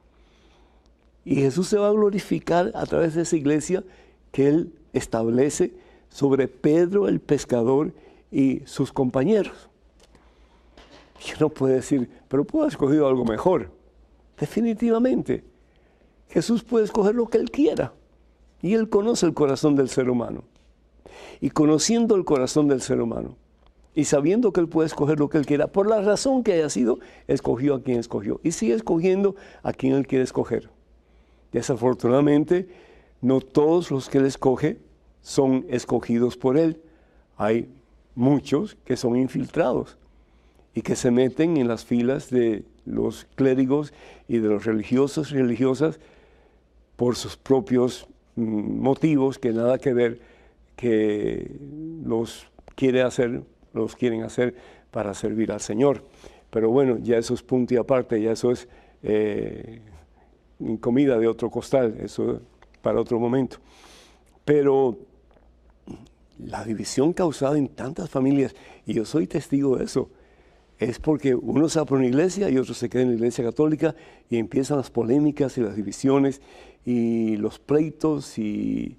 Y Jesús se va a glorificar a través de esa iglesia que Él establece sobre Pedro el pescador y sus compañeros. Y uno puede decir, pero puedo haber escogido algo mejor. Definitivamente. Jesús puede escoger lo que Él quiera. Y Él conoce el corazón del ser humano. Y conociendo el corazón del ser humano, y sabiendo que Él puede escoger lo que Él quiera, por la razón que haya sido, escogió a quien escogió. Y sigue escogiendo a quien Él quiere escoger. Desafortunadamente, no todos los que Él escoge son escogidos por Él. Hay muchos que son infiltrados y que se meten en las filas de los clérigos y de los religiosos y religiosas por sus propios motivos que nada que ver, que los quieren hacer para servir al Señor. Pero bueno, ya eso es punto y aparte, ya eso es comida de otro costal, eso para otro momento. Pero la división causada en tantas familias, y yo soy testigo de eso, es porque uno se va por una iglesia y otro se queda en la iglesia católica y empiezan las polémicas y las divisiones y los pleitos y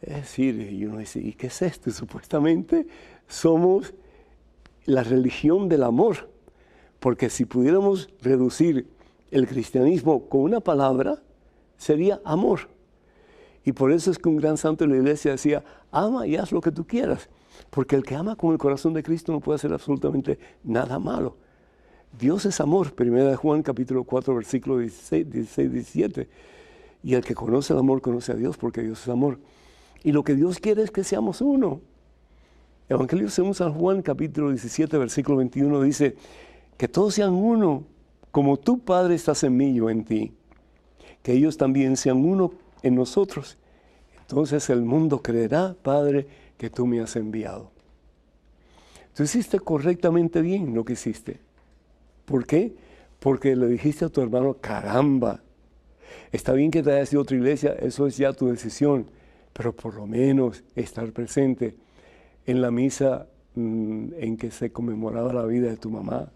es decir, y uno dice, ¿y qué es esto? Supuestamente somos la religión del amor, porque si pudiéramos reducir el cristianismo con una palabra, sería amor. Y por eso es que un gran santo de la iglesia decía, ama y haz lo que tú quieras, porque el que ama con el corazón de Cristo no puede hacer absolutamente nada malo. Dios es amor, 1 Juan capítulo 4, versículo 16, 17. Y el que conoce el amor conoce a Dios, porque Dios es amor. Y lo que Dios quiere es que seamos uno. Evangelio según San Juan, capítulo 17, versículo 21, dice, que todos sean uno, como tu Padre estás en mí, yo en ti. Que ellos también sean uno en nosotros. Entonces el mundo creerá, Padre, que tú me has enviado. Tú hiciste correctamente bien lo que hiciste. ¿Por qué? Porque le dijiste a tu hermano, caramba, está bien que te hayas ido a otra iglesia, eso es ya tu decisión, pero por lo menos estar presente en la misa en que se conmemoraba la vida de tu mamá.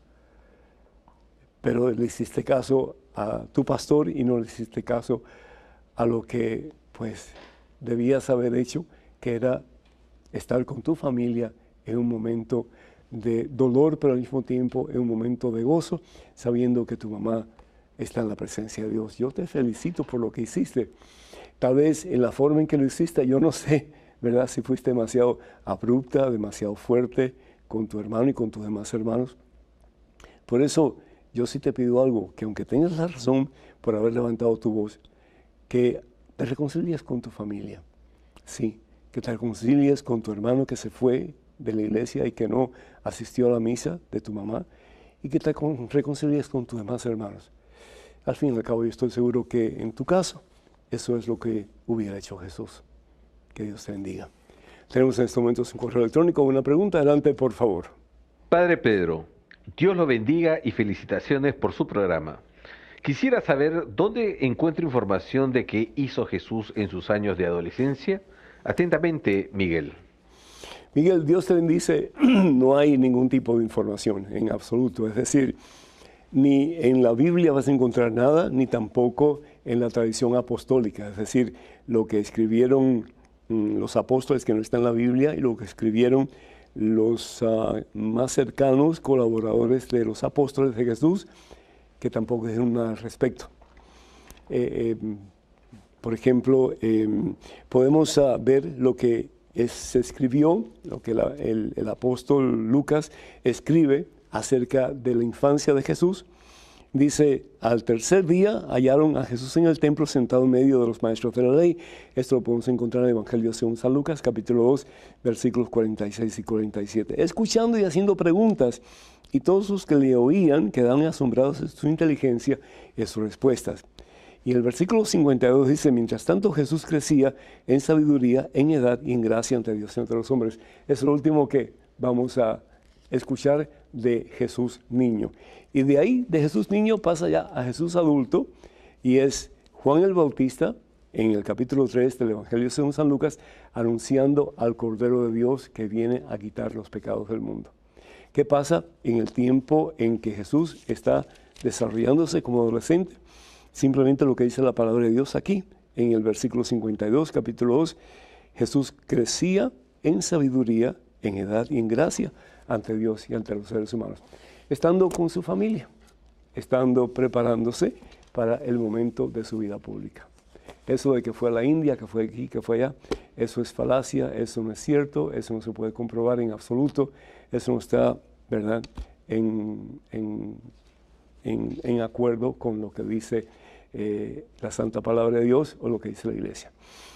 Pero le hiciste caso a tu pastor y no le hiciste caso a lo que pues debías haber hecho, que era estar con tu familia en un momento de dolor, pero al mismo tiempo en un momento de gozo, sabiendo que tu mamá está en la presencia de Dios. Yo te felicito por lo que hiciste. Tal vez en la forma en que lo hiciste, yo no sé, ¿verdad? Si fuiste demasiado abrupta, demasiado fuerte con tu hermano y con tus demás hermanos. Por eso yo sí te pido algo, que aunque tengas la razón por haber levantado tu voz, que te reconcilies con tu familia. Sí, que te reconcilies con tu hermano que se fue de la iglesia y que no asistió a la misa de tu mamá, y que te reconcilies con tus demás hermanos. Al fin y al cabo, yo estoy seguro que en tu caso, eso es lo que hubiera hecho Jesús. Que Dios te bendiga. Tenemos en estos momentos un correo electrónico, una pregunta. Adelante, por favor. Padre Pedro, Dios lo bendiga y felicitaciones por su programa. Quisiera saber dónde encuentro información de qué hizo Jesús en sus años de adolescencia. Atentamente, Miguel. Miguel, Dios te bendice. No hay ningún tipo de información en absoluto. Es decir, ni en la Biblia vas a encontrar nada, ni tampoco en la tradición apostólica. Es decir, lo que escribieron los apóstoles que no está en la Biblia y lo que escribieron los más cercanos colaboradores de los apóstoles de Jesús, que tampoco dijeron nada al respecto. Por ejemplo, podemos ver lo que se escribió, lo que el apóstol Lucas escribe acerca de la infancia de Jesús, Dice, al tercer día hallaron a Jesús en el templo sentado en medio de los maestros de la ley. Esto lo podemos encontrar en el Evangelio según San Lucas, capítulo 2, versículos 46 y 47. Escuchando y haciendo preguntas, y todos los que le oían quedaban asombrados de su inteligencia y de sus respuestas. Y el versículo 52 dice, mientras tanto Jesús crecía en sabiduría, en edad y en gracia ante Dios y ante los hombres. Es lo último que vamos a escuchar de Jesús niño. Y de ahí, de Jesús niño, pasa ya a Jesús adulto, y es Juan el Bautista, en el capítulo 3 del Evangelio según San Lucas, anunciando al Cordero de Dios que viene a quitar los pecados del mundo. ¿Qué pasa en el tiempo en que Jesús está desarrollándose como adolescente? Simplemente lo que dice la palabra de Dios aquí, en el versículo 52, capítulo 2, Jesús crecía en sabiduría, en edad y en gracia ante Dios y ante los seres humanos, estando con su familia, estando preparándose para el momento de su vida pública. Eso de que fue a la India, que fue aquí, que fue allá, eso es falacia, eso no es cierto, eso no se puede comprobar en absoluto, eso no está, ¿verdad?, en acuerdo con lo que dice la Santa Palabra de Dios o lo que dice la Iglesia.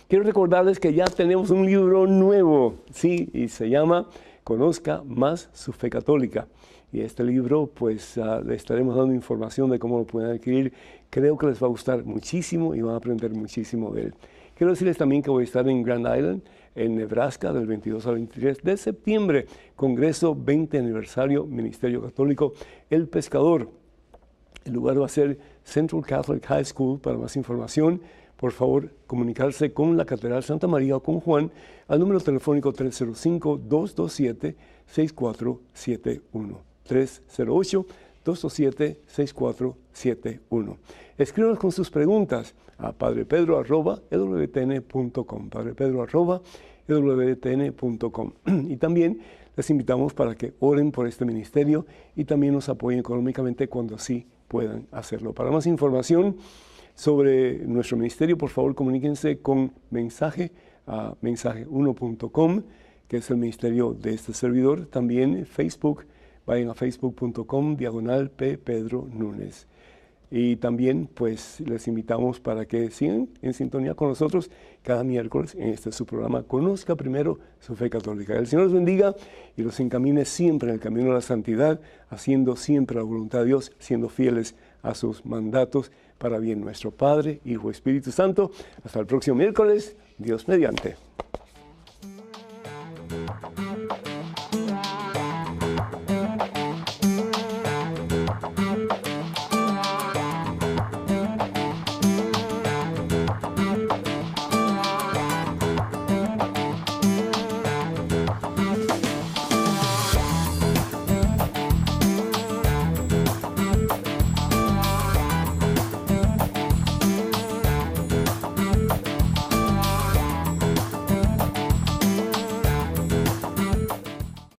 Quiero recordarles que ya tenemos un libro nuevo, sí, y se llama Conozca más su fe católica. Y este libro, pues, le estaremos dando información de cómo lo pueden adquirir. Creo que les va a gustar muchísimo y van a aprender muchísimo de él. Quiero decirles también que voy a estar en Grand Island, en Nebraska, del 22 al 23 de septiembre, Congreso 20 Aniversario Ministerio Católico El Pescador. El lugar va a ser Central Catholic High School. Para más información, por favor, comunicarse con la Catedral Santa María o con Juan al número telefónico 305-227-6471. 308-227-6471. Escríbanos con sus preguntas a padrepedro@ewtn.com, padrepedro@ewtn.com. Y también les invitamos para que oren por este ministerio y también nos apoyen económicamente cuando así puedan hacerlo. Para más información sobre nuestro ministerio, por favor, comuníquense con mensaje a mensaje1.com, que es el ministerio de este servidor. También Facebook, vayan a facebook.com/P. Pedro Núñez. Y también, pues, les invitamos para que sigan en sintonía con nosotros cada miércoles en este su programa Conozca Primero su Fe Católica. El Señor los bendiga y los encamine siempre en el camino de la santidad, haciendo siempre la voluntad de Dios, siendo fieles a sus mandatos para bien nuestro Padre, Hijo, Espíritu Santo. Hasta el próximo miércoles, Dios mediante.